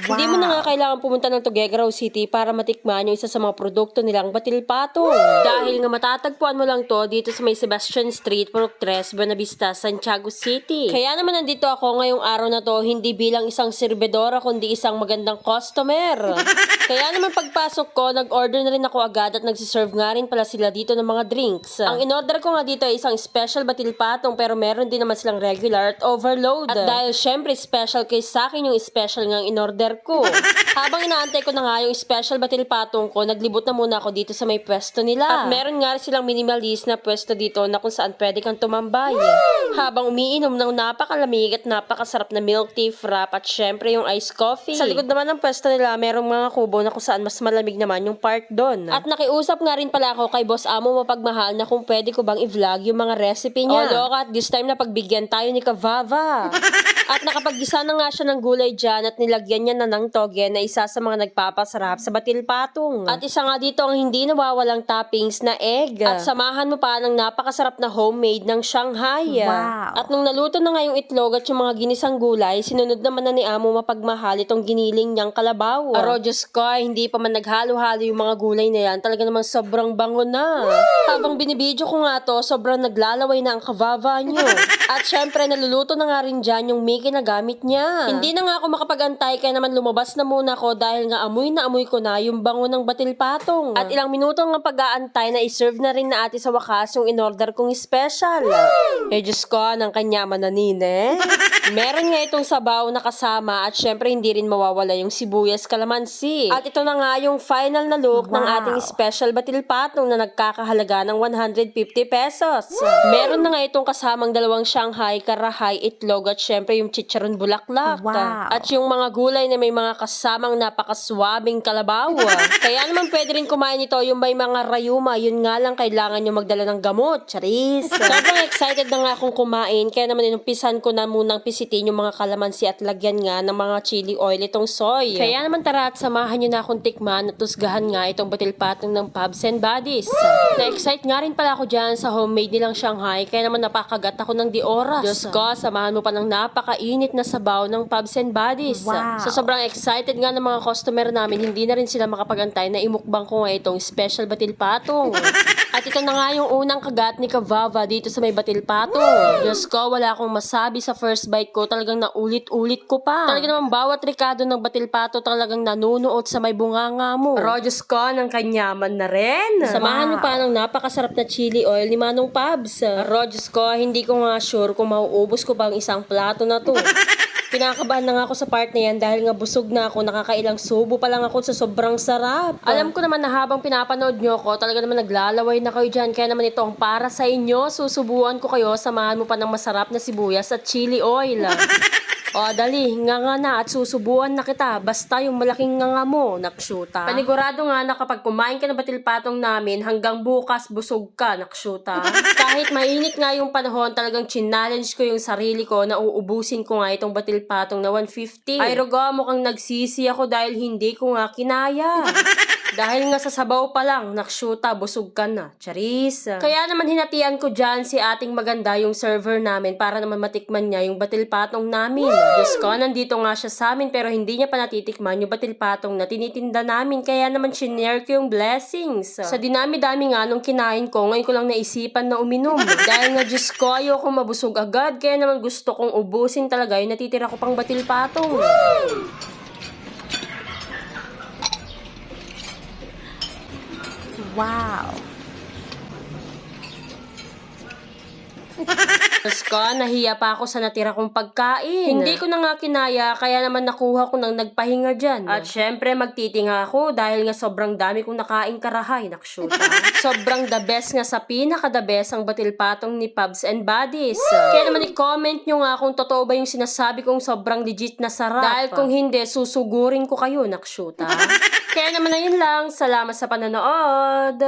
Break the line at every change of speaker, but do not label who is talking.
Hindi mo na nga kailangan pumunta ng Tuguegarao City para matikman yung isa sa mga produkto nilang batil patong. Dahil nga matatagpuan mo lang to dito sa may Sebastian Street, Purok 3, Buenavista, Santiago City. Kaya naman nandito ako ngayong araw na to hindi bilang isang serbedora kundi isang magandang customer. Kaya naman pagpasok ko, nag-order na rin ako agad at nagsiserve nga rin pala sila dito ng mga drinks. Ang in-order ko nga dito ay isang special batil patong pero meron din naman silang regular at overload. At dahil syempre special kay sa akin yung special ngang in-order ko. Habang inaantay ko na nga yung special batil patong ko, naglibot na muna ako dito sa may pwesto nila. At meron nga silang minimalist na pwesto dito na kung saan pwede kang tumambay. Habang umiinom ng napakalamig at napakasarap na milk tea, frap at syempre yung iced coffee. Sa likod naman ng pwesto nila, merong mga kubo na kung saan mas malamig naman yung part doon. At nakiusap nga rin pala ako kay Boss Amo Mapagmahal na kung pwede ko bang i-vlog yung mga recipe niya. Although at this time na pagbigyan tayo ni Kavava. At nakapaggisa na nga siya ng gulay dyan at nilagyan niya na ng toge na isa sa mga nagpapasarap sa batil patong. At isa nga dito ang hindi nawawalang toppings na egg. At samahan mo pa ng napakasarap na homemade ng Shanghai.
Wow.
At nung naluto na nga yung itlog at yung mga ginisang gulay, sinunod naman na ni Amo Mapagmahal itong giniling niyang kalabaw. Aro, Diyos ko, hindi pa man naghalo-halo yung mga gulay na yan. Talaga naman sobrang bango na. Habang binibidyo ko nga to, sobrang naglalaway na ang Kavava niyo. At syempre, naluluto na nga rin dyan yung Mickey na gamit niya. Hindi na nga ako makapag-antay kaya naman lumabas na muna ako dahil nga amoy na amoy ko na yung bango ng batil patong. At ilang minuto nga pag-aantay na iserve na rin na ate sa wakas yung in-order kong special. Eh Diyos ko, ng kanya mananine. Meron nga itong sabaw na kasama at syempre hindi rin mawawala yung sibuyas kalamansi. At ito na nga yung final na look ng ating special batil patong na nagkakahalaga ng 150 pesos. Meron na nga itong kasamang dalawang Shanghai, karahay, itlog at syempre yung chicharon bulaklak.
Wow.
At yung mga gulay na may mga kasamang napakaswabing kalabaw. Kaya naman pwede rin kumain ito yung may mga rayuma. Yun nga lang kailangan nyo magdala ng gamot. Charis! Sobrang excited na nga akong kumain. Kaya naman inumpisan ko na munang pisitin yung mga kalamansi at lagyan nga ng mga chili oil itong soy. Kaya naman tara at samahan nyo na akong tikman at tusgahan nga itong batil patong ng Pubs and Buddies. Na-excite nga rin pala ako dyan sa homemade nilang Shanghai. Kaya naman napakagat ako ng di oras. Diyos ko, samahan mo pa ng napakainit na sabaw ng Pubs and Buddies.
Wow.
So sobrang excited nga ng mga customer namin, hindi na rin sila makapagantay na imukbang ko nga itong special batil patong. At ito na nga yung unang kagat ni Kavava dito sa may batil patong. Diyos ko, wala akong masabi sa first bite ko, talagang naulit-ulit ko pa. Talagang naman bawat rikado ng batil pato talagang nanunuot sa may bunganga mo. Pero Diyos ko, ng kanyaman na rin. Samahan mo pa ng napakasarap na chili oil ni Manong Pubs. Pero Diyos ko, hindi ko nga sure kung mauubos ko ba ang isang plato na to. Kinakabahan na nga ako sa part na yan dahil nga busog na ako, nakakailang subo pa lang ako sa sobrang sarap. Alam ko naman na habang pinapanood nyo ko, talaga naman naglalaway na kayo dyan. Kaya naman ito ang para sa inyo. Susubuan ko kayo, samahan mo pa ng masarap na sibuyas at chili oil. O, dali, nga na at susubuan na kita. Basta yung malaking nga mo, naksyuta. Panigurado nga na kapag kumain ka ng batil patong namin, hanggang bukas busog ka, naksyuta. Kahit mainit nga yung panahon, talagang challenge ko yung sarili ko na uubusin ko nga itong batil patong na 150. Ay, Rogo, mukhang nagsisi ako dahil hindi ko nga kinaya. Dahil nga sa sabaw pa lang, naksyuta, busog ka na. Charis. Kaya naman hinatian ko dyan si ating maganda yung server namin para naman matikman niya yung batil patong namin. Diyos ko, nandito nga siya sa amin pero hindi niya pa natitikman yung batil patong na tinitinda namin. Kaya naman shinare ko yung blessings. Sa dinami-dami nga nung kinain ko, ngayon ko lang naisipan na uminom. Dahil nga Diyos ko, ayoko mabusog agad. Kaya naman gusto kong ubusin talaga yung natitira ko pang batil patong.
Wow.
Diyos ko, nahiya pa ako sa natira kong pagkain. Hindi ko na nga kinaya, kaya naman nakuha ko ng nagpahinga dyan. At syempre, magtitinga ako dahil nga sobrang dami kong nakaing karahay, naksyuta. Sobrang the best nga sa pinaka-the best ang batil patong ni Pubs and Buddies. Kaya naman i-comment nyo nga kung totoo ba yung sinasabi kong sobrang legit na sarap. Dahil kung hindi, susugurin ko kayo, naksyuta. Kaya naman na yun lang. Salamat sa panonood.